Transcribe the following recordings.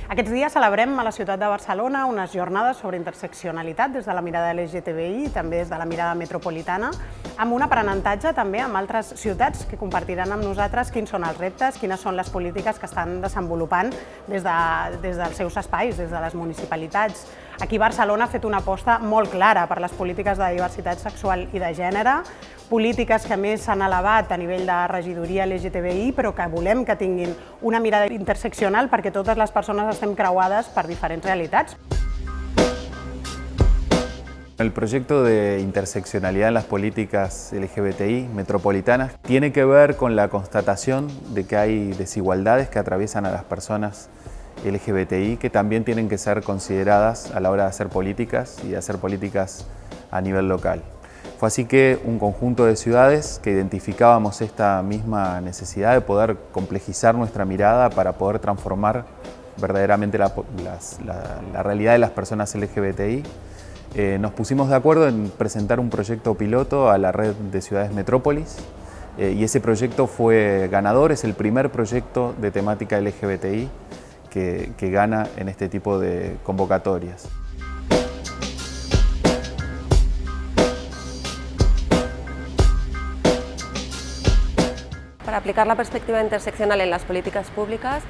Aquests dies celebrem a la ciutat de Barcelona unes jornades sobre interseccionalitat des de la mirada LGTBI i també des de la mirada metropolitana, amb un aprenentatge també amb altres ciutats que compartiran amb nosaltres quins són els reptes, quines són les polítiques que estan desenvolupant des dels seus espais, des de les municipalitats. Aquí Barcelona ha fet una aposta molt clara per les polítiques de diversitat sexual i de gènere, polítiques que a més s'han elevat a nivell de regidoria LGTBI, però que volem que tinguin una mirada interseccional perquè totes les persones estem creuades per diferents realitats. El proyecto de interseccionalidad en las políticas LGBTI metropolitanas tiene que ver con la constatación de que hay desigualdades que atraviesan a las personas LGBTI que también tienen que ser consideradas a la hora de hacer políticas y de hacer políticas a nivel local. Fue así que un conjunto de ciudades que identificábamos esta misma necesidad de poder complejizar nuestra mirada para poder transformar verdaderamente la realidad de las personas LGBTI, nos pusimos de acuerdo en presentar un proyecto piloto a la red de ciudades Metrópolis y ese proyecto fue ganador, es el primer proyecto de temática LGBTI que gana en este tipo de convocatorias. Para aplicar la perspectiva interseccional en las políticas públicas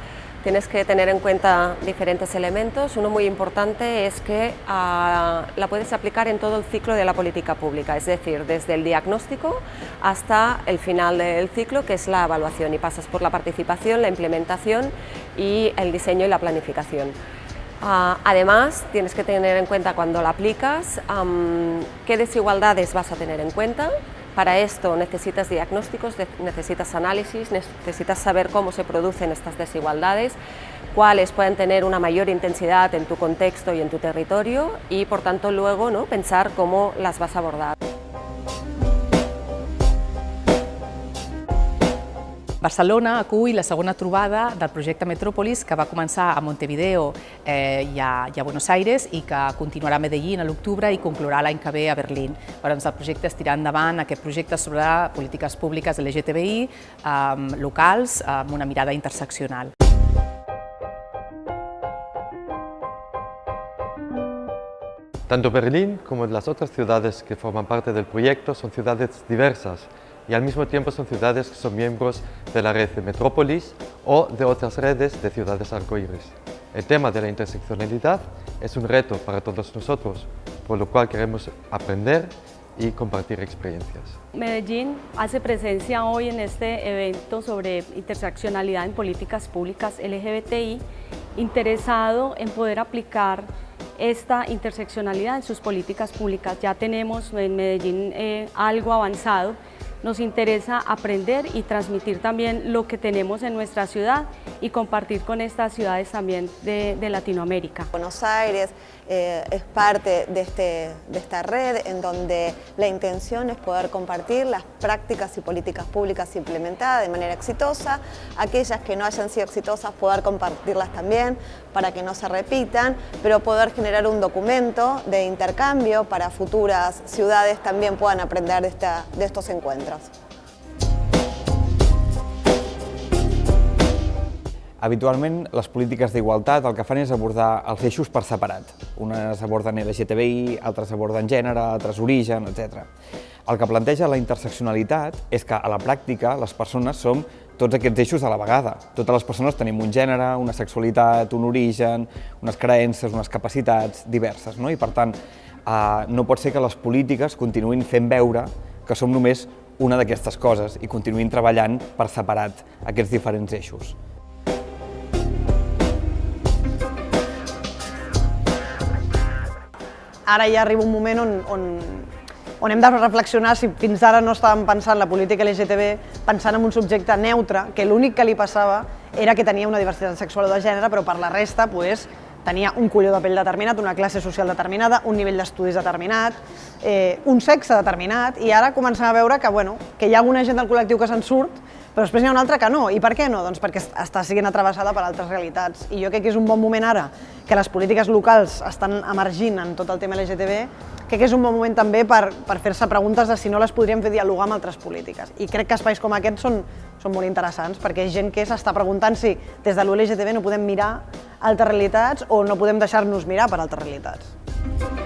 tienes que tener en cuenta diferentes elementos. Uno muy importante es que la puedes aplicar en todo el ciclo de la política pública, es decir, desde el diagnóstico hasta el final del ciclo, que es la evaluación, y pasas por la participación, la implementación y el diseño y la planificación. Además, tienes que tener en cuenta cuando la aplicas qué desigualdades vas a tener en cuenta. Para esto necesitas diagnósticos, necesitas análisis, necesitas saber cómo se producen estas desigualdades, cuáles pueden tener una mayor intensidad en tu contexto y en tu territorio y, por tanto, luego pensar cómo las vas a abordar. Barcelona acull la segona trobada del projecte Metròpolis que va començar a Montevideo i a Buenos Aires i que continuarà a Medellín a l'octubre i conclourà l'any que ve a Berlín. Llavors, el projecte es tirarà endavant aquest projecte sobre polítiques públiques LGTBI locals amb una mirada interseccional. Tanto Berlín como las otras ciudades que forman parte del proyecto son ciudades diversas y al mismo tiempo son ciudades que son miembros de la red de Metrópolis o de otras redes de ciudades arcoíris. El tema de la interseccionalidad es un reto para todos nosotros, por lo cual queremos aprender y compartir experiencias. Medellín hace presencia hoy en este evento sobre interseccionalidad en políticas públicas LGBTI, interesado en poder aplicar esta interseccionalidad en sus políticas públicas. Ya tenemos en Medellín algo avanzado. Nos interesa aprender y transmitir también lo que tenemos en nuestra ciudad y compartir con estas ciudades también de Latinoamérica. Buenos Aires es parte de esta red en donde la intención es poder compartir las prácticas y políticas públicas implementadas de manera exitosa, aquellas que no hayan sido exitosas poder compartirlas también para que no se repitan, pero poder generar un documento de intercambio para futuras ciudades también puedan aprender de estos encuentros. Habitualment, les polítiques d'igualtat el que fan és abordar els eixos per separat. Unes aborden LGTBI, altres aborden gènere, altres origen, etc. El que planteja la interseccionalitat és que a la pràctica les persones som tots aquests eixos a la vegada. Totes les persones tenim un gènere, una sexualitat, un origen, unes creences, unes capacitats diverses, no? I per tant, no pot ser que les polítiques continuïn fent veure que som només una d'aquestes coses i continuïn treballant per separat aquests diferents eixos. Ara ja arriba un moment on hem de reflexionar si fins ara no estàvem pensant la política LGTB pensant en un subjecte neutre, que l'únic que li passava era que tenia una diversitat sexual o de gènere, però per la resta tenia un colló de pell determinat, una classe social determinada, un nivell d'estudis determinat, un sexe determinat, i ara comencem a veure que hi ha alguna gent del col·lectiu que se'n surt, però després n'hi ha una altra que no. I per què no? Doncs perquè està sent atrevessada per altres realitats. I jo crec que és un bon moment ara que les polítiques locals estan emergint en tot el tema LGTB, crec que és un bon moment també per fer-se preguntes de si no les podríem fer dialogar amb altres polítiques. I crec que espais com aquests són molt interessants, perquè hi ha gent que s'està preguntant si des de l'LGTB no podem mirar altres realitats o no podem deixar-nos mirar per altres realitats.